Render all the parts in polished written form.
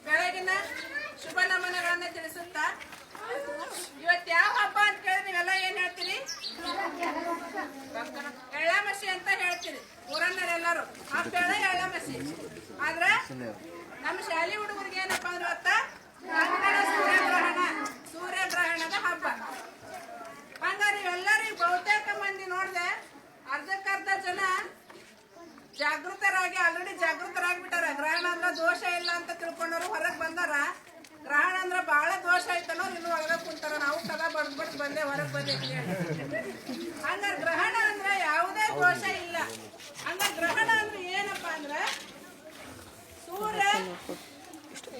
ಬೆಳಗಿನ ಶುಭ ನಮನಗಳನ್ನ ತಿಳಿಸುತ್ತಾ ಇವತ್ತು ಯಾವ ಹಬ್ಬ ಅಂತ ಕೇಳಿದ್ರೆ ನೀವೆಲ್ಲ ಏನ್ ಹೇಳ್ತೀರಿ? ಎಳ್ಳಮಸಿ ಅಂತ ಹೇಳ್ತೀರಿ ಊರನ್ನರೆಲ್ಲರೂ. ಆ ಬೆಳ ಎಳ್ಳಮಸಿ ಆದ್ರೆ ನಮ್ಮ ಶಾಲೆ ಹುಡುಗರಿಗೆ ಏನಪ್ಪಾ ಅಂದ್ರೆ ಇವತ್ತ ಸೂರ್ಯಗ್ರಹಣದ ಹಬ್ಬ. ಹಂಗ ನೀವೆಲ್ಲರೂ ಬಹುತೇಕ ಮಂದಿ ನೋಡ್ದೆ ಅರ್ಧಕ್ಕರ್ಧ ಜನ ಜಾಗೃತರಾಗಿ ಆಲ್ರೆಡಿ ಜಾಗೃತರಾಗ್ಬಿಟ್ಟಾರ. ಗ್ರಹಣ ಅಂದ್ರ ದೋಷ ಇಲ್ಲ ಅಂತ ತಿಳ್ಕೊಂಡವ್ರು ಹೊರಗೆ ಬಂದಾರ. ಗ್ರಹಣ ಅಂದ್ರ ಬಹಳ ದೋಷ ಐತನೋ ಇನ್ನು ಒಳಗೆ ಕುಂತಾರ. ನಾವು ಕದ ಬಡ್ಬಿಟ್ಟು ಬಂದೆ ಹೊರಗೆ ಬಂದೈತಿ. ಹಂಗ ಗ್ರಹಣ ಅಂದ್ರ ಯಾವುದೇ ದೋಷ ಇಲ್ಲ. ಹಂಗ ಗ್ರಹಣ ಅಂದ್ರೆ ಏನಪ್ಪಾ ಅಂದ್ರ ಸೂರ್ಯ,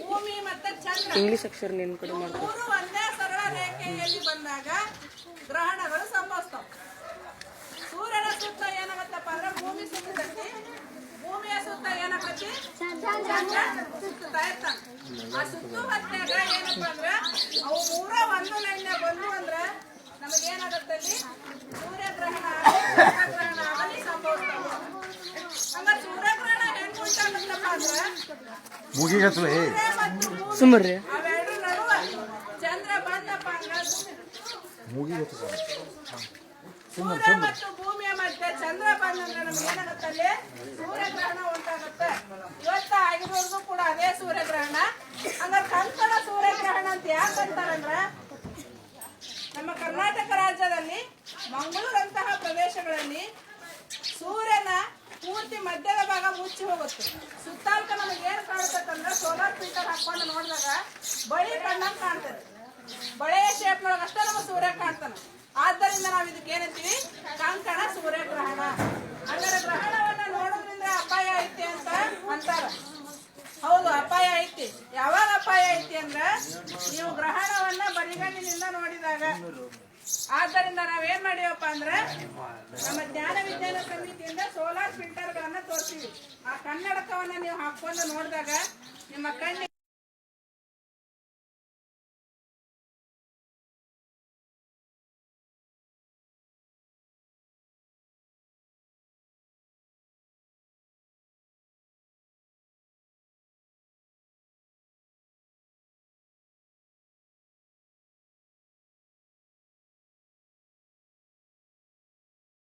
ಭೂಮಿ ಮತ್ತೆ ಚಂದ್ರ ಮೂರು ಒಂದೇ ಸರಳ ರೇಖೆಯಲ್ಲಿ ಬಂದಾಗ ಗ್ರಹಣಗಳು ಸಂಭವಿಸ್ತಾವ. ಸೂರ್ಯನ ಸುತ್ತ ಏನಾಗತ್ತಪ್ಪ ಅಂದ್ರೆ ಭೂಮಿ ಸುತ್ತತೈತಿ, ಭೂಮಿಯ ಸುತ್ತ ಏನಾಗತ್ತಿ ಚಂದ್ರ ಸುತ್ತಾ ಇರ್ತಾನ. ಆ ಸುತ್ತು ಹೊತ್ನ್ಯಾಗ ಏನಪ್ಪ ಅಂದ್ರ ಅವು ಮೂರ ಒಂದು ಲೈನ್ ಬಂದು ಅಂದ್ರ ನಮಗೇನಾಗತ್ತಲ್ಲಿ ಸೂರ್ಯಗ್ರಹಣ ಆಗಲಿ ಸಂಭವಿಸ್ತಾವ. ಹಂಗ ಸೂರ್ಯಗ್ರಹಣ ಹೆಂಗ್ ಉಂಟಾಗತ್ತಪ್ಪ ಅಂದ್ರ ಅವೆರಡು ನಡುವ ಚಂದ್ರ ಬಂದಪ್ಪ ಅಂದ್ರ ಸೂರ್ಯ ಮತ್ತು ಭೂಮಿಯ ಮಧ್ಯೆ ಚಂದ್ರ ಬಂದಂದ್ರೆ ನಮ್ಗೆ ಏನಾಗತ್ತಲ್ಲಿ ಸೂರ್ಯಗ್ರಹಣ ಉಂಟಾಗತ್ತೆ. ಇವತ್ತ ಆಗಿರೋದು ಕೂಡ ಅದೇ ಸೂರ್ಯಗ್ರಹಣ. ಹಂಗಾರೆ ಕಂಕಣ ಸೂರ್ಯಗ್ರಹಣ ಅಂತ ಯಾಕೆ ಅಂತಾರಂದ್ರ ನಮ್ಮ ಕರ್ನಾಟಕ ರಾಜ್ಯದಲ್ಲಿ ಮಂಗಳೂರಂತಹ ಪ್ರದೇಶಗಳಲ್ಲಿ ಸೂರ್ಯನ ಪೂರ್ತಿ ಮಧ್ಯದ ಭಾಗ ಮುಚ್ಚಿ ಹೋಗುತ್ತೆ. ಸುತ್ತಾಲ್ಕ ನಮಗೆ ಏನ್ ಕಾಣ್ತಂದ್ರೆ ಸೋಲಾರ್ ಫಿಲ್ಟರ್ ಹಾಕೊಂಡು ನೋಡಿದಾಗ ಬಳಿ ಕಣ್ಣಂಗ್ ಕಾಣ್ತದೆ. ಬಳೆಯ ಶೇಪ್ನೊಳಗೆ ಅಷ್ಟೇ ನಮ್ಮ ಸೂರ್ಯ ಕಾಣ್ತಾನ. ಆದ್ದರಿಂದ ನಾವ್ ಇದಕ್ಕೆ ಏನಂತೀವಿ ಕಂಕಣ ಸೂರ್ಯಗ್ರಹಣ. ಹಂಗಾರೆ ಗ್ರಹಣವನ್ನ ನೋಡೋದ್ರಿಂದ ಅಪಾಯ ಐತಿ ಅಂತ ಅಂತಾರ. ಹೌದು, ಅಪಾಯ ಐತಿ. ಯಾವಾಗ ಅಪಾಯ ಐತಿ ಅಂದ್ರ ನೀವು ಗ್ರಹಣವನ್ನ ಬರಿಗಣ್ಣಿನಿಂದ ನೋಡಿದಾಗ. ಆದ್ದರಿಂದ ನಾವೇನ್ ಮಾಡಿವಪ್ಪ ಅಂದ್ರ ನಮ್ಮ ಜ್ಞಾನ ವಿಜ್ಞಾನ ಸಮಿತಿಯಿಂದ ಸೋಲಾರ್ ಫಿಲ್ಟರ್ ಗಳನ್ನ ತೋರಿಸ್ತೀವಿ. ಆ ಕನ್ನಡಕವನ್ನ ನೀವು ಹಾಕೊಂಡು ನೋಡಿದಾಗ ನಿಮ್ಮ ಕಣ್ಣಿಗೆ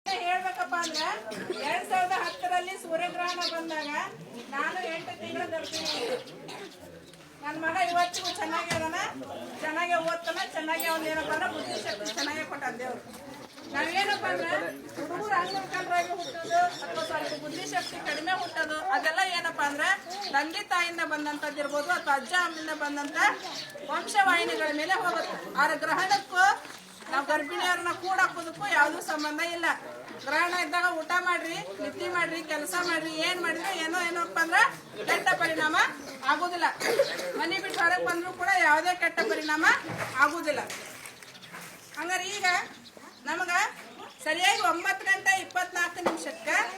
ಹೇಳ್ಬೇಕಪ್ಪ ಅಂದ್ರ 2010ರಲ್ಲಿ ಸೂರ್ಯಗ್ರಹಣ ಬಂದಾಗ ನಾನು 8 ತಿಂಗಳ ಗರ್ಭಿಣಿ. ನನ್ನ ಮಗ ಇವತ್ತಿಗೂ ಚೆನ್ನಾಗಿ ಅದನ, ಚೆನ್ನಾಗಿ ಓದ್ತಾನ, ಚೆನ್ನಾಗಿ ಅವ್ನ ಏನಪ್ಪ ಅಂದ್ರೆ ಬುದ್ಧಿಶಕ್ತಿ ಚೆನ್ನಾಗಿ ಕೊಟ್ಟ ದೇವ್ರು. ನಾವೇನಪ್ಪ ಅಂದ್ರೆ ಹುಡುಗರು ಅಂಗವಿಕಲರಾಗಿ ಹುಟ್ಟೋದು ಅಥವಾ ಸ್ವಲ್ಪ ಬುದ್ಧಿಶಕ್ತಿ ಕಡಿಮೆ ಹುಟ್ಟೋದು ಅದೆಲ್ಲ ಏನಪ್ಪಾ ಅಂದ್ರೆ ತಂದೆ ತಾಯಿಯಿಂದ ಬಂದಂತದ್ದು ಇರ್ಬೋದು ಅಥವಾ ಅಜ್ಜ ಅಮ್ಮಿಂದ ಬಂದಂತ ವಂಶವಾಹಿನಿಗಳ ಮೇಲೆ ಹೋಗುತ್ತೆ. ಆದ್ರೆ ಗ್ರಹಣಕ್ಕೂ ನಾವು ಗರ್ಭಿಣಿಯವ್ರನ್ನ ಕೂಡಾಕೋದಕ್ಕೂ ಯಾವ್ದು ಸಂಬಂಧ ಇಲ್ಲ. ಗ್ರಹಣ ಇದ್ದಾಗ ಊಟ ಮಾಡ್ರಿ, ನಿದ್ದೆ ಮಾಡ್ರಿ, ಕೆಲಸ ಮಾಡ್ರಿ, ಏನ್ ಮಾಡಿದ್ರೆ ಏನಪ್ಪ ಅಂದ್ರ ಕೆಟ್ಟ ಪರಿಣಾಮ ಆಗುದಿಲ್ಲ. ಮನೆ ಬಿಟ್ಟು ಹೊರಗೆ ಬಂದ್ರು ಕೂಡ ಯಾವುದೇ ಕೆಟ್ಟ ಪರಿಣಾಮ ಆಗುದಿಲ್ಲ. ಹಂಗಾರೆ ಈಗ ನಮಗ ಸರಿಯಾಗಿ 9:24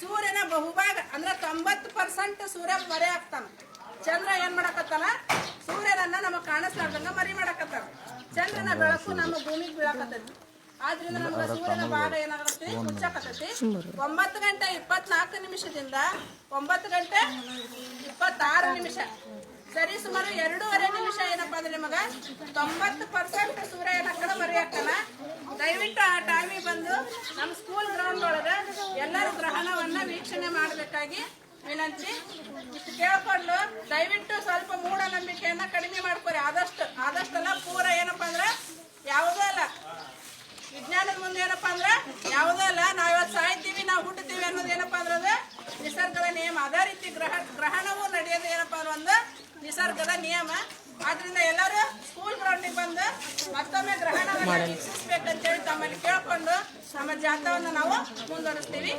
ಸೂರ್ಯನ ಬಹುಭಾಗ ಅಂದ್ರೆ 90% ಸೂರ್ಯ ಮರೆ ಆಗ್ತಾನ. ಚಂದ್ರ ಏನ್ ಮಾಡಕತ್ತಾನ ಸೂರ್ಯನನ್ನ ನಮಗ್ ಕಾಣಿಸ್ಲಾರ್ದಂಗ ಮರಿ ಮಾಡಕತ್ತಾನ. ಚಂದ್ರನ ಬೆಳಕು ನಮ್ಮ ಭೂಮಿಗೆ ಬೀಳಾಕತ್ತೈತಿ. ಆದ್ರಿಂದ ನಮ್ಗೆ ಸೂರ್ಯನ ಭಾಗ ಏನಾಗತ್ತೆ ಮುಚ್ಚಾಕತ್ತೈತಿ. 9:24 9:26 ಸರಿ ಸುಮಾರು 2.5 ನಿಮಿಷ ಏನಪ್ಪಾ ಅಂದ್ರೆ ನಿಮಗ 90% ಸೂರ್ಯ ಏನಾಗ್ತಾನ ಮರಿ ಆಗ್ತಾನ. ದಯವಿಟ್ಟು ಆ ಟೈಮಿಗೆ ಬಂದು ನಮ್ಮ ಸ್ಕೂಲ್ ಗ್ರೌಂಡ್ ಒಳಗ ಎಲ್ಲರೂ ಗ್ರಹಣವನ್ನ ವೀಕ್ಷಣೆ ಮಾಡಬೇಕಾಗಿ ವಿನಂತಿ. ಇಷ್ಟು ಕೇಳ್ಕೊಂಡು ದಯವಿಟ್ಟು ಸ್ವಲ್ಪ ಮೂಢನಂಬಿಕೆಯನ್ನ ಕಡಿಮೆ ಮಾಡ್ಕೊರಿ. ಆದಷ್ಟೆಲ್ಲ ಪೂರ ಏನಪ್ಪಾ ಅಂದ್ರ ಯಾವುದೂ ಅಲ್ಲ, ವಿಜ್ಞಾನದ ಮುಂದೆ ಏನಪ್ಪಾ ಅಂದ್ರ ಯಾವುದೂ ಅಲ್ಲ. ನಾವ್ ಇವತ್ತು ಸಾಯ್ತೀವಿ, ನಾವು ಹುಟ್ಟುತ್ತೀವಿ ಅನ್ನೋದು ಏನಪ್ಪಾ ಅಂದ್ರೆ ಅದು ನಿಸರ್ಗದ ನಿಯಮ. ಅದೇ ರೀತಿ ಗ್ರಹಣವೂ ನಡೆಯೋದು ಏನಪ್ಪಾ ಅಂದ್ರೆ ಒಂದು ನಿಸರ್ಗದ ನಿಯಮ. ಆದ್ರಿಂದ ಎಲ್ಲರೂ ಸ್ಕೂಲ್ ಗ್ರೌಂಡಿಗೆ ಬಂದು ಮತ್ತೊಮ್ಮೆ ಗ್ರಹಣವನ್ನ ವೀಕ್ಷಿಸ್ಬೇಕಂತೇಳಿ ತಮ್ಮಲ್ಲಿ ಕೇಳ್ಕೊಂಡು ನಮ್ಮ ಜಾಥಾವನ್ನು ನಾವು ಮುಂದುವರಿಸ್ತೀವಿ.